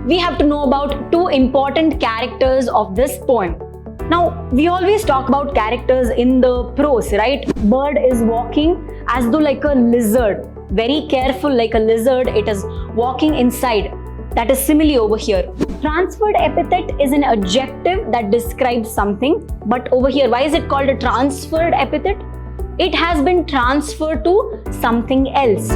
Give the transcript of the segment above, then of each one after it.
we have to know about two important characters of this poem. Now, we always talk about characters in the prose, right? Bird is walking as though like a lizard, very careful like a lizard, it is walking inside. That is simile over here. Transferred epithet is an adjective that describes something, but over here, why is it called a transferred epithet? It has been transferred to something else.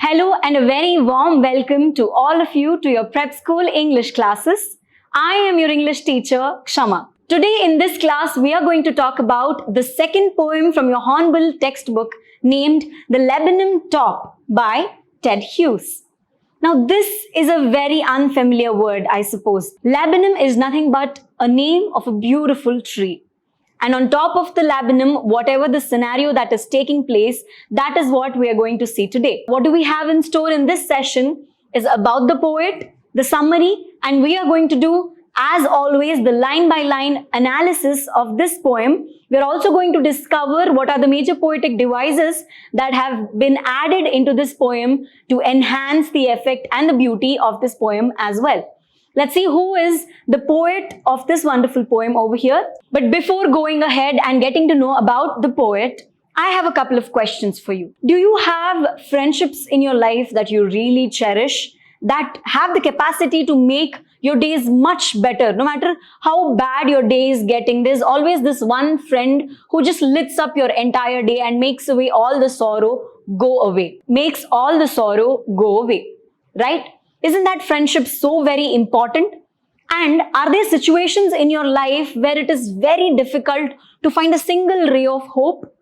Hello and a very warm welcome to all of you to your prep school English classes. I am your English teacher, Kshama. Today in this class, we are going to talk about the second poem from your Hornbill textbook named The Laburnum Top by Ted Hughes. Now this is a very unfamiliar word, I suppose. Laburnum is nothing but a name of a beautiful tree. And on top of the laburnum, whatever the scenario that is taking place, that is what we are going to see today. What do we have in store in this session is about the poet, the summary, and we are going to do, as always, the line-by-line analysis of this poem. We are also going to discover what are the major poetic devices that have been added into this poem to enhance the effect and the beauty of this poem as well. Let's see who is the poet of this wonderful poem over here. But before going ahead and getting to know about the poet, I have a couple of questions for you. Do you have friendships in your life that you really cherish, that have the capacity to make your days much better? No matter how bad your day is getting, there's always this one friend who just lifts up your entire day and makes away all the sorrow go away. Makes all the sorrow go away, right? Isn't that friendship so very important? And are there situations in your life where it is very difficult to find a single ray of hope?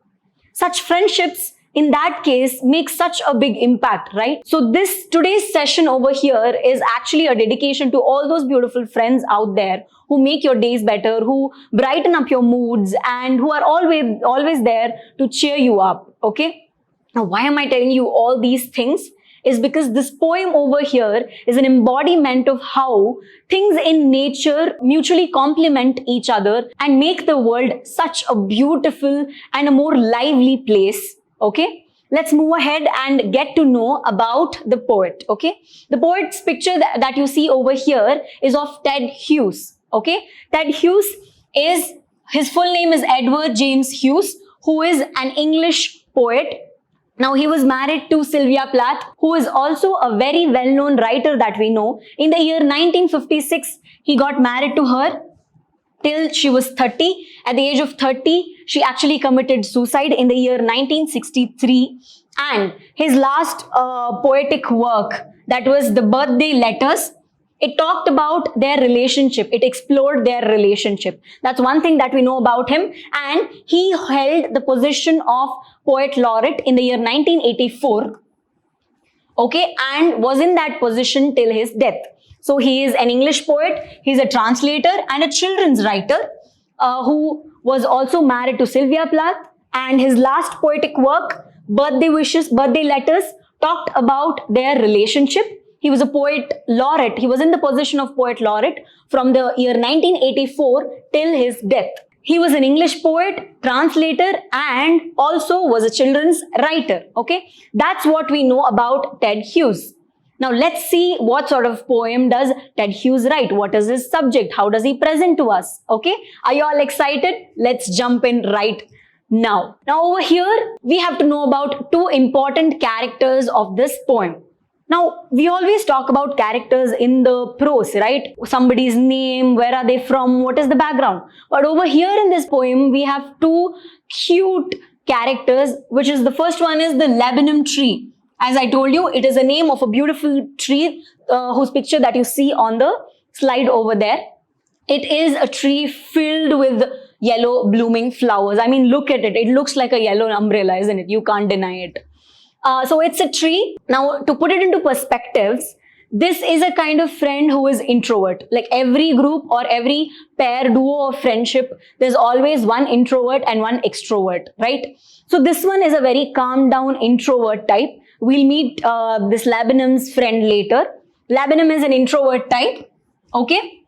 Such friendships in that case make such a big impact, right? So today's session over here is actually a dedication to all those beautiful friends out there who make your days better, who brighten up your moods, and who are always there to cheer you up, okay? Now, why am I telling you all these things? Is because this poem over here is an embodiment of how things in nature mutually complement each other and make the world such a beautiful and a more lively place. Okay, let's move ahead and get to know about the poet. Okay, the poet's picture that you see over here is of Ted Hughes. Okay, Ted Hughes his full name is Edward James Hughes, who is an English poet. Now, he was married to Sylvia Plath, who is also a very well-known writer that we know. In the year 1956, he got married to her till she was 30. At the age of 30, she actually committed suicide in the year 1963. And his last poetic work, that was The Birthday Letters, it talked about their relationship. It explored their relationship. That's one thing that we know about him. And he held the position of Poet Laureate in the year 1984. Okay, and was in that position till his death. So he is an English poet, he's a translator and a children's writer who was also married to Sylvia Plath. And his last poetic work, Birthday Wishes, Birthday Letters, talked about their relationship. He was a poet laureate. He was in the position of poet laureate from the year 1984 till his death. He was an English poet, translator, and also was a children's writer. Okay, that's what we know about Ted Hughes. Now let's see what sort of poem does Ted Hughes write. What is his subject? How does he present to us? Okay, are you all excited? Let's jump in right now. Now over here, we have to know about two important characters of this poem. Now, we always talk about characters in the prose, right? Somebody's name, where are they from, what is the background? But over here in this poem, we have two cute characters, which is the first one is the laburnum tree. As I told you, it is a name of a beautiful tree whose picture that you see on the slide over there. It is a tree filled with yellow blooming flowers. I mean, look at it. It looks like a yellow umbrella, isn't it? You can't deny it. So it's a tree. Now, to put it into perspectives, this is a kind of friend who is introvert. Like every group or every pair, duo of friendship, there's always one introvert and one extrovert, right? So this one is a very calm down introvert type. We'll meet this laburnum's friend later. Laburnum is an introvert type, okay?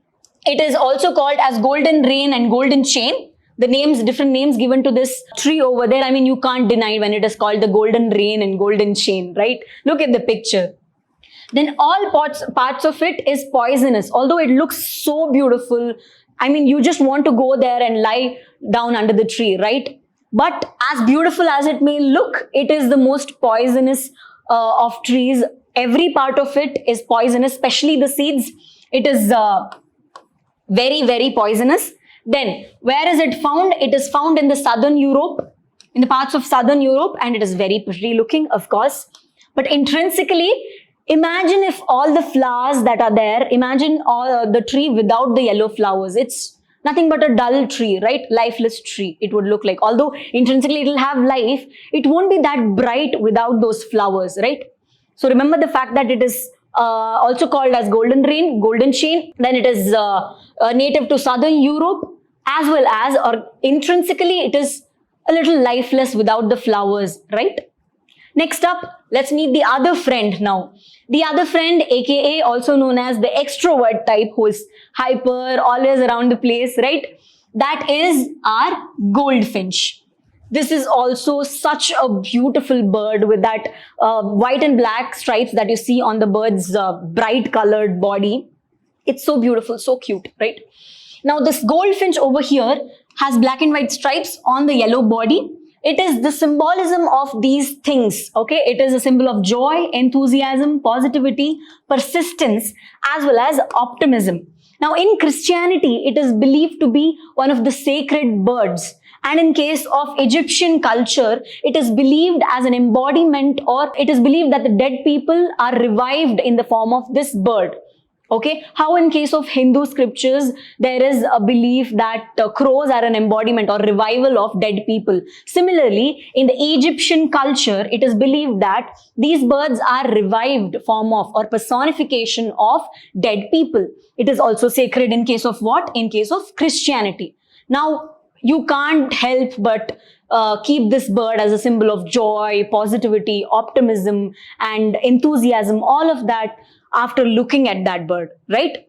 It is also called as golden rain and golden chain the names, different names given to this tree over there. I mean, you can't deny when it is called the golden rain and golden chain, right? Look at the picture. Then all parts of it is poisonous. Although it looks so beautiful, I mean, you just want to go there and lie down under the tree, right? But as beautiful as it may look, it is the most poisonous of trees. Every part of it is poisonous, especially the seeds. It is very, very poisonous. Then, where is it found? It is found in the southern Europe, in the parts of southern Europe, and it is very pretty looking, of course. But intrinsically, imagine if all the flowers that are there, imagine all the tree without the yellow flowers. It's nothing but a dull tree, right? Lifeless tree, it would look like. Although intrinsically it will have life, it won't be that bright without those flowers, right? So remember the fact that it is also called as golden rain, golden chain. Then it is native to southern Europe, as well as, or intrinsically it is a little lifeless without the flowers, right? Next up, let's meet the other friend now. The other friend, aka also known as the extrovert type, who is hyper, always around the place, right? That is our goldfinch. This is also such a beautiful bird with that white and black stripes that you see on the bird's bright colored body. It's so beautiful, so cute, right? Now this goldfinch over here has black and white stripes on the yellow body. It is the symbolism of these things, okay? It is a symbol of joy, enthusiasm, positivity, persistence, as well as optimism. Now, in Christianity, it is believed to be one of the sacred birds. And in case of Egyptian culture, it is believed as an embodiment, or it is believed that the dead people are revived in the form of this bird. Okay, how in case of Hindu scriptures, there is a belief that crows are an embodiment or revival of dead people. Similarly, in the Egyptian culture, it is believed that these birds are revived form of or personification of dead people. It is also sacred in case of what? In case of Christianity. Now, you can't help but keep this bird as a symbol of joy, positivity, optimism, and enthusiasm, all of that after looking at that bird, right?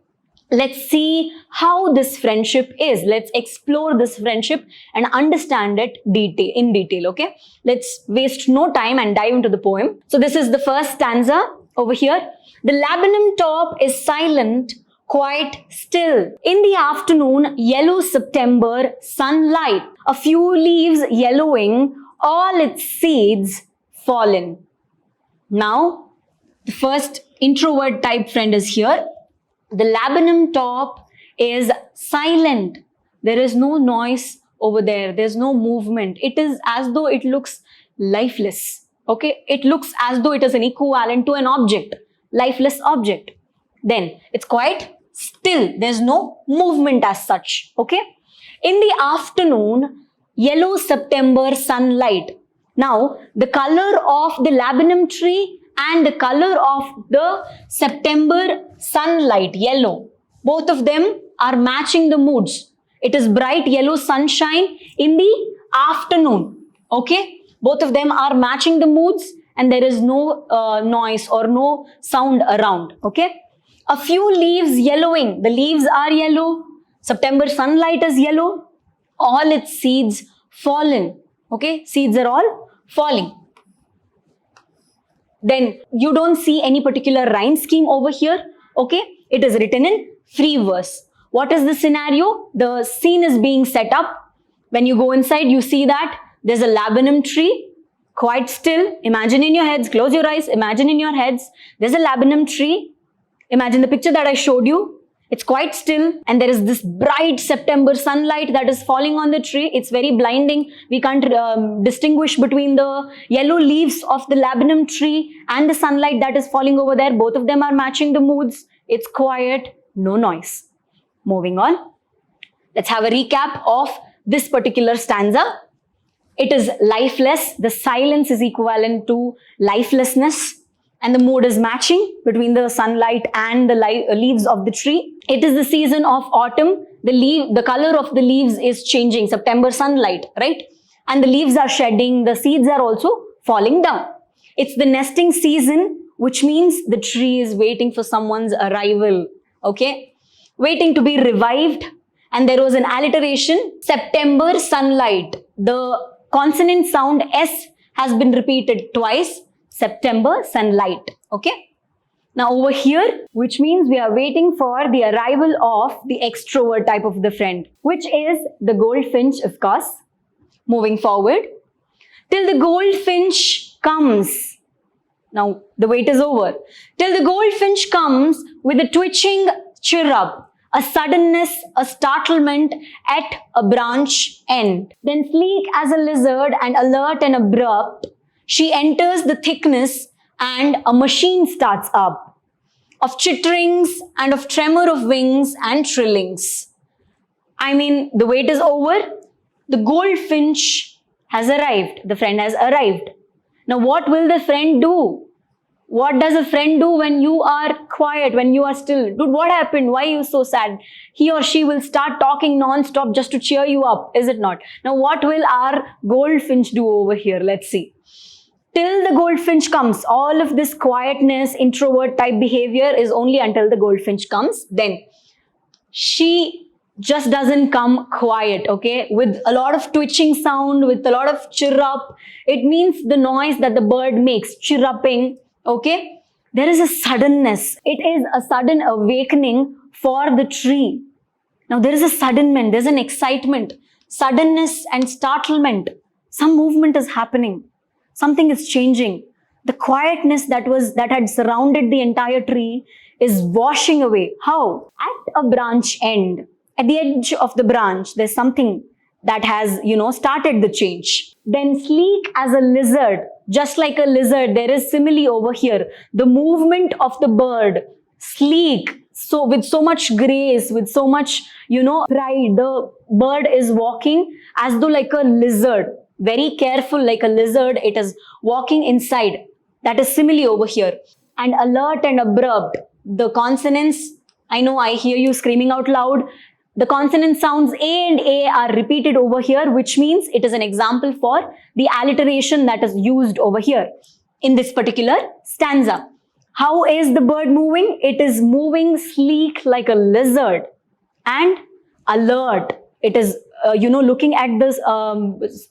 Let's see how this friendship is. Let's explore this friendship and understand it in detail, okay? Let's waste no time and dive into the poem. So this is the first stanza over here. The laburnum top is silent, quite still. In the afternoon, yellow September sunlight, a few leaves yellowing, all its seeds fallen. Now, the first introvert type friend is here. The laburnum top is silent. There is no noise over there. There's no movement. It is as though it looks lifeless. Okay? It looks as though it is an equivalent to an object, lifeless object. Then it's quite still. There's no movement as such. Okay? In the afternoon, yellow September sunlight. Now, the color of the laburnum tree and the color of the September sunlight, yellow, both of them are matching the moods. It is bright yellow sunshine in the afternoon, okay? Both of them are matching the moods and there is no noise or no sound around, okay? A few leaves yellowing, the leaves are yellow, September sunlight is yellow, all its seeds fallen, okay? Seeds are all falling. Then you don't see any particular rhyme scheme over here, okay? It is written in free verse. What is the scenario? The scene is being set up. When you go inside, you see that there's a laburnum tree, quite still. Imagine in your heads, close your eyes, imagine in your heads, there's a laburnum tree. Imagine the picture that I showed you. It's quite still and there is this bright September sunlight that is falling on the tree. It's very blinding. We can't distinguish between the yellow leaves of the laburnum tree and the sunlight that is falling over there. Both of them are matching the moods. It's quiet, no noise. Moving on. Let's have a recap of this particular stanza. It is lifeless. The silence is equivalent to lifelessness. And the mood is matching between the sunlight and the leaves of the tree. It is the season of autumn. The color of the leaves is changing, September sunlight, right? And the leaves are shedding, the seeds are also falling down. It's the nesting season, which means the tree is waiting for someone's arrival, okay? Waiting to be revived. And there was an alliteration, September sunlight. The consonant sound S has been repeated twice, September sunlight. Okay. Now over here, which means we are waiting for the arrival of the extrovert type of the friend, which is the goldfinch, of course. Moving forward, till the goldfinch comes. Now the wait is over. Till the goldfinch comes with a twitching chirrup, a suddenness, a startlement at a branch end. Then sleek as a lizard and alert and abrupt, she enters the thickness and a machine starts up, of chitterings and of tremor of wings and trillings. I mean, the wait is over. The goldfinch has arrived. The friend has arrived. Now, what will the friend do? What does a friend do when you are quiet, when you are still? Dude, what happened? Why are you so sad? He or she will start talking non-stop just to cheer you up, is it not? Now, what will our goldfinch do over here? Let's see. Till the goldfinch comes, all of this quietness, introvert type behavior is only until the goldfinch comes. Then she just doesn't come quiet, okay? With a lot of twitching sound, with a lot of chirrup. It means the noise that the bird makes, chirruping, okay? There is a suddenness. It is a sudden awakening for the tree. Now there is a suddenment, there's an excitement, suddenness and startlement. Some movement is happening. Something is changing. The quietness that had surrounded the entire tree is washing away. How? At a branch end, at the edge of the branch, there's something that has, started the change. Then sleek as a lizard, just like a lizard, there is simile over here. The movement of the bird, sleek, so with so much grace, with so much, pride, the bird is walking as though like a lizard. Very careful, like a lizard, it is walking inside. That is simile over here. And alert and abrupt, the consonants, I know I hear you screaming out loud. The consonant sounds A and A are repeated over here, which means it is an example for the alliteration that is used over here in this particular stanza. How is the bird moving? It is moving sleek like a lizard and alert. It is looking at this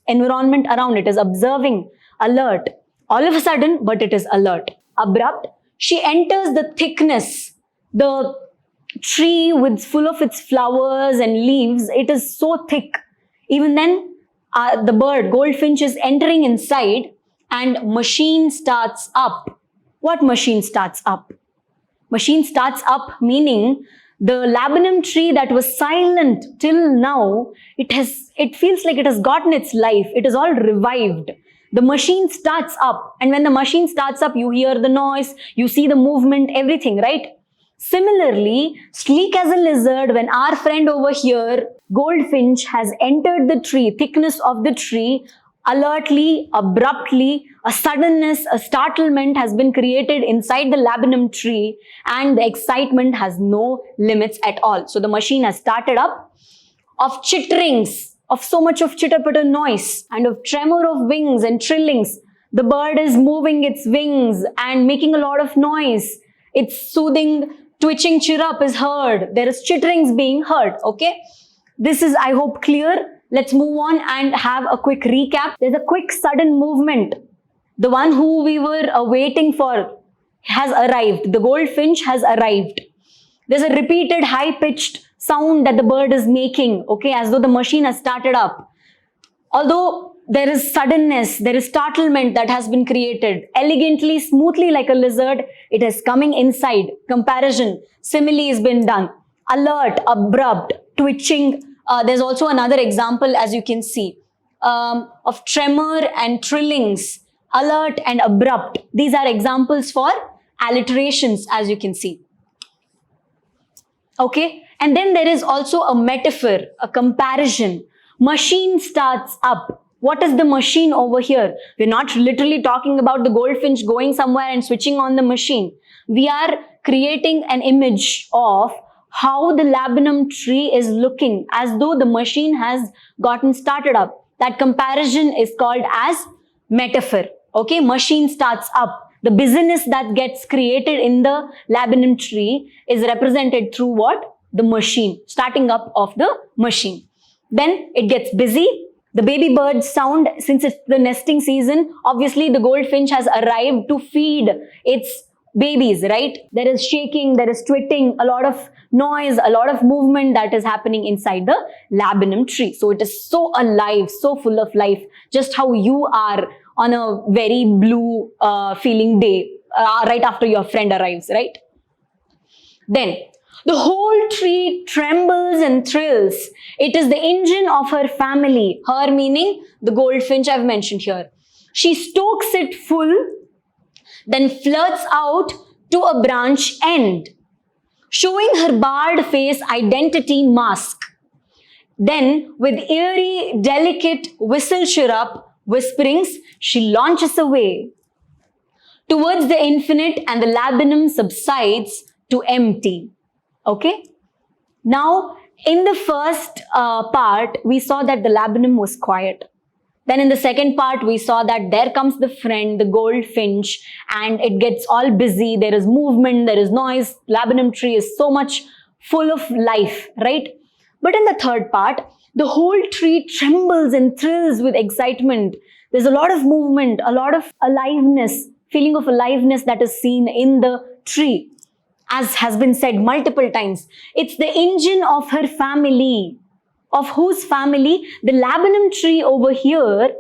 environment around, it is observing, alert. All of a sudden, but it is alert. Abrupt, she enters the thickness, the tree with full of its flowers and leaves, it is so thick. Even then, the bird, goldfinch, is entering inside and machine starts up. What machine starts up? Machine starts up meaning the laburnum tree that was silent till now, it feels like it has gotten its life. It is all revived. The machine starts up. And when the machine starts up, you hear the noise, you see the movement, everything, right? Similarly, sleek as a lizard, when our friend over here, goldfinch, has entered the tree, thickness of the tree, alertly, abruptly, a suddenness, a startlement has been created inside the laburnum tree and the excitement has no limits at all. So the machine has started up. Of chitterings, of so much of chitter-pitter noise and of tremor of wings and trillings. The bird is moving its wings and making a lot of noise. Its soothing, twitching chirrup is heard. There is chitterings being heard, okay? This is, I hope, clear. Let's move on and have a quick recap. There's a quick sudden movement. The one who we were waiting for has arrived. The goldfinch has arrived. There's a repeated high-pitched sound that the bird is making, okay, as though the machine has started up. Although there is suddenness, there is startlement that has been created. Elegantly, smoothly like a lizard, it is coming inside. Comparison, simile has been done. Alert, abrupt, twitching. There's also another example, as you can see, of tremor and trillings, alert and abrupt. These are examples for alliterations, as you can see. Okay, and then there is also a metaphor, a comparison. Machine starts up. What is the machine over here? We're not literally talking about the goldfinch going somewhere and switching on the machine. We are creating an image of how the laburnum tree is looking as though the machine has gotten started up. That comparison is called as metaphor. Okay, machine starts up. The busyness that gets created in the laburnum tree is represented through what? the machine, starting up of the machine. Then it gets busy. The baby birds sound, since it's the nesting season, obviously the goldfinch has arrived to feed its babies, right? There is shaking, there is twitting, a lot of noise, a lot of movement that is happening inside the laburnum tree. So it is so alive, so full of life, just how you are on a very blue feeling day right after your friend arrives, right? Then the whole tree trembles and thrills. It is the engine of her family. Her meaning the goldfinch I've mentioned here. She stokes it full, then flirts out to a branch end, showing her barred face identity mask. Then, with eerie, delicate whistle chirrup whisperings, she launches away towards the infinite, and the laburnum subsides to empty. Okay? Now, in the first part, we saw that the laburnum was quiet. Then in the second part, we saw that there comes the friend, the goldfinch, and it gets all busy. There is movement, there is noise. Laburnum tree is so much full of life, right? But in the third part, the whole tree trembles and thrills with excitement. There's a lot of movement, a lot of aliveness, feeling of aliveness that is seen in the tree. As has been said multiple times, it's the engine of her family. Of whose family? The laburnum tree over here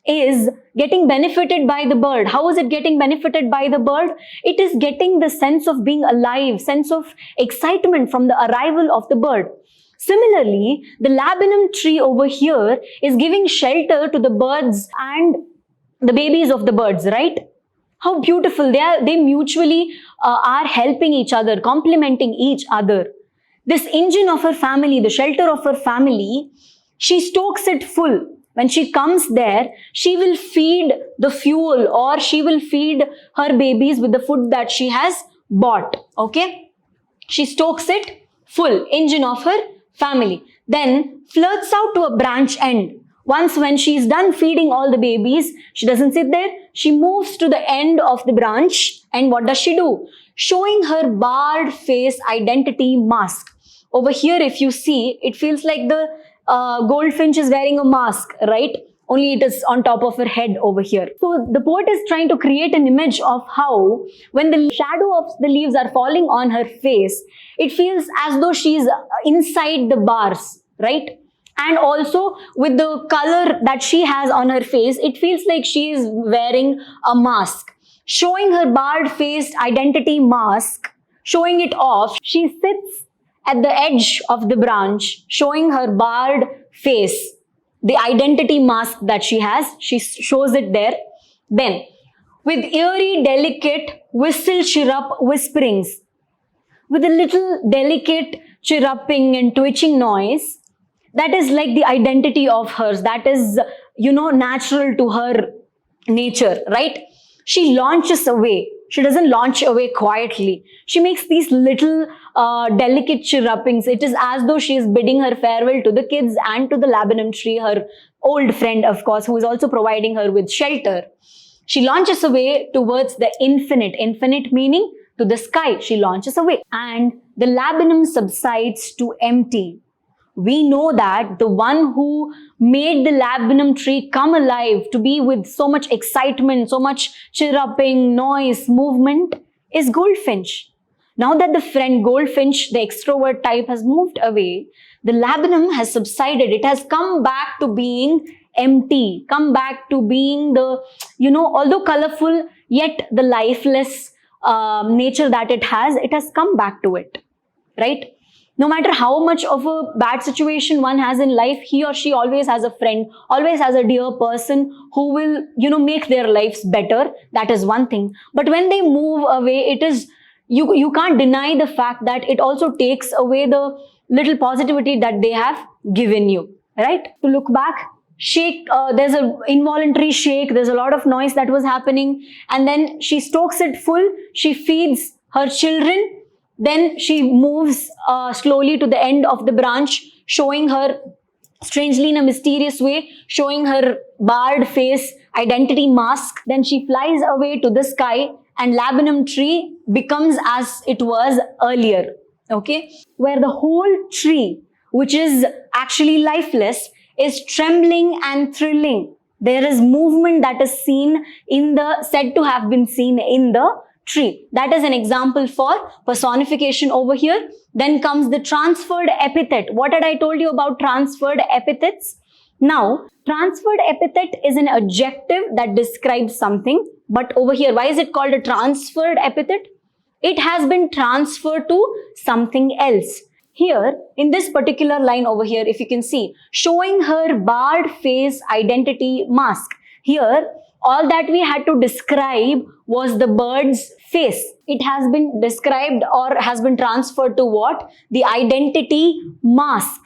is getting benefited by the bird. How is it getting benefited by the bird? It is getting the sense of being alive, sense of excitement from the arrival of the bird. Similarly, the laburnum tree over here is giving shelter to the birds and the babies of the birds, right? How beautiful. They mutually are helping each other, complementing each other. This engine of her family, the shelter of her family, she stokes it full. When she comes there, she will feed the fuel, or she will feed her babies with the food that she has bought. Okay? She stokes it full, engine of her family. Then flirts out to a branch end. Once when she is done feeding all the babies, she doesn't sit there. She moves to the end of the branch, and what does she do? Showing her barred face identity mask. Over here, if you see, it feels like the goldfinch is wearing a mask, right? Only it is on top of her head over here. So the poet is trying to create an image of how when the shadow of the leaves are falling on her face, it feels as though she is inside the bars, right? And also with the color that she has on her face, it feels like she is wearing a mask. Showing her barred faced identity mask, showing it off, she sits at the edge of the branch, showing her barred face, the identity mask that she has, she shows it there. Then, with eerie, delicate whistle chirrup whisperings, with a little delicate chirruping and twitching noise, that is like the identity of hers, that is, natural to her nature, right? She launches away. She doesn't launch away quietly. She makes these little delicate chirrupings. It is as though she is bidding her farewell to the kids and to the laburnum tree, her old friend, of course, who is also providing her with shelter. She launches away towards the infinite. Infinite meaning to the sky. She launches away. And the laburnum subsides to empty. We know that the one who made the laburnum tree come alive, to be with so much excitement, so much chirruping, noise, movement, is goldfinch. Now that the friend goldfinch, the extrovert type, has moved away, the laburnum has subsided. It has come back to being empty, come back to being the, although colorful, yet the lifeless nature that it has come back to it, right? No matter how much of a bad situation one has in life, he or she always has a friend, always has a dear person who will, make their lives better. That is one thing. But when they move away, it is, you can't deny the fact that it also takes away the little positivity that they have given you, right? To look back, shake, there's an involuntary shake, there's a lot of noise that was happening, and then she stokes it full, she feeds her children. Then she moves slowly to the end of the branch, showing her, strangely in a mysterious way, showing her barred face, identity mask. Then she flies away to the sky, and laburnum tree becomes as it was earlier. okay, where the whole tree, which is actually lifeless, is trembling and thrilling. There is movement that is said to have been seen in the tree. That is an example for personification over here. Then comes the transferred epithet. What had I told you about transferred epithets? Now, transferred epithet is an adjective that describes something. But over here, why is it called a transferred epithet? It has been transferred to something else. Here, in this particular line over here, if you can see, showing her barred face identity mask. Here, all that we had to describe was the bird's face. It has been described or has been transferred to what? The identity mask.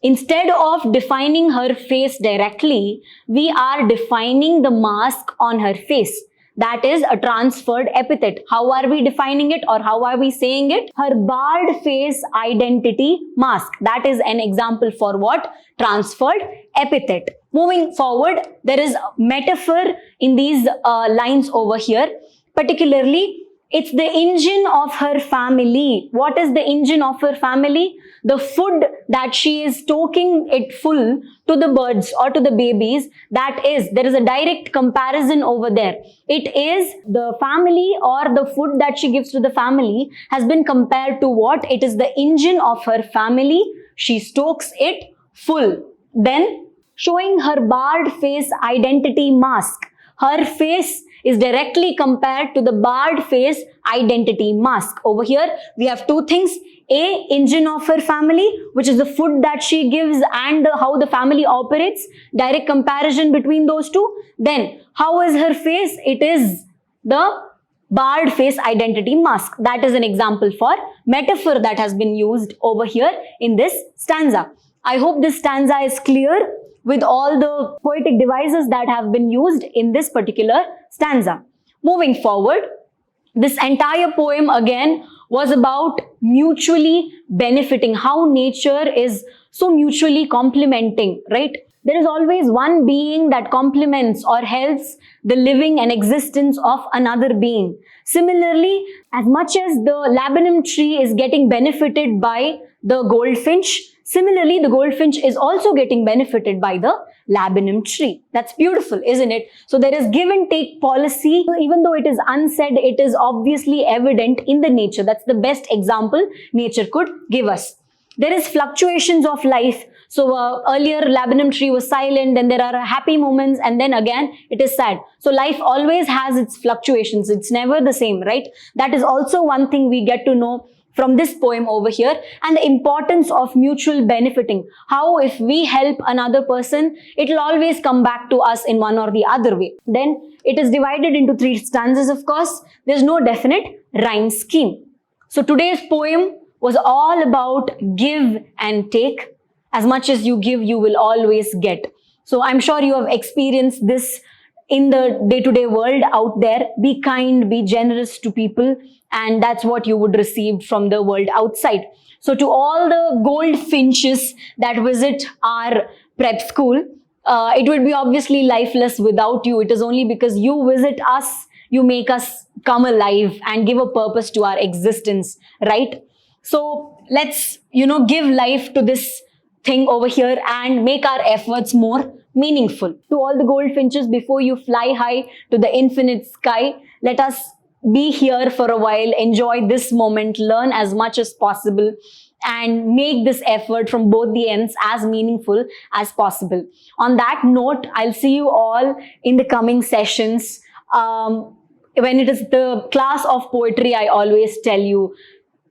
Instead of defining her face directly, we are defining the mask on her face. That is a transferred epithet. How are we defining it or how are we saying it? Her barred face identity mask. That is an example for what? Transferred epithet. Moving forward, there is a metaphor in these lines over here. Particularly, it's the engine of her family. What is the engine of her family? The food that she is stoking it full to the birds or to the babies. There is a direct comparison over there. It is the family or the food that she gives to the family has been compared to what? It is the engine of her family. She stokes it full. Then, showing her barred face identity mask. Her face is directly compared to the barred face identity mask. Over here, we have two things. A, engine of her family, which is the food that she gives and how the family operates. Direct comparison between those two. Then, how is her face? It is the barred face identity mask. That is an example for metaphor that has been used over here in this stanza. I hope this stanza is clear with all the poetic devices that have been used in this particular stanza. Moving forward, this entire poem again was about mutually benefiting, how nature is so mutually complementing, right? There is always one being that complements or helps the living and existence of another being. Similarly, as much as the laburnum tree is getting benefited by the goldfinch, similarly, the goldfinch is also getting benefited by the laburnum tree. That's beautiful, isn't it? So there is give and take policy. Even though it is unsaid, it is obviously evident in the nature. That's the best example nature could give us. There is fluctuations of life. So earlier laburnum tree was silent, then there are happy moments, and then again it is sad. So life always has its fluctuations. It's never the same, right? That is also one thing we get to know from this poem over here, and the importance of mutual benefiting. How if we help another person, it will always come back to us in one or the other way. Then it is divided into 3 stanzas, of course. There's no definite rhyme scheme. So today's poem was all about give and take. As much as you give, you will always get. So I'm sure you have experienced this in the day-to-day world out there. Be kind, be generous to people, and that's what you would receive from the world outside. So to all the goldfinches that visit our prep school, it would be obviously lifeless without you. It is only because you visit us, you make us come alive and give a purpose to our existence, right? So let's, give life to this thing over here and make our efforts more meaningful. To all the goldfinches, before you fly high to the infinite sky, let us be here for a while, enjoy this moment, learn as much as possible, and make this effort from both the ends as meaningful as possible. On that note, I'll see you all in the coming sessions. When it is the class of poetry, I always tell you,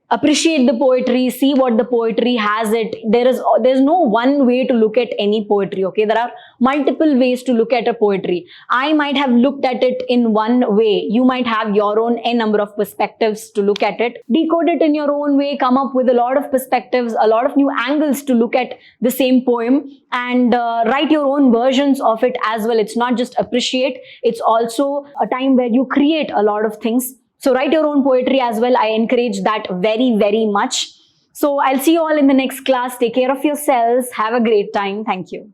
appreciate the poetry, see what the poetry has it. There's no one way to look at any poetry, okay? There are multiple ways to look at a poetry. I might have looked at it in one way. You might have your own number of perspectives to look at it. Decode it in your own way, come up with a lot of perspectives, a lot of new angles to look at the same poem, and write your own versions of it as well. It's not just appreciate, it's also a time where you create a lot of things. So write your own poetry as well. I encourage that very, very much. So I'll see you all in the next class. Take care of yourselves. Have a great time. Thank you.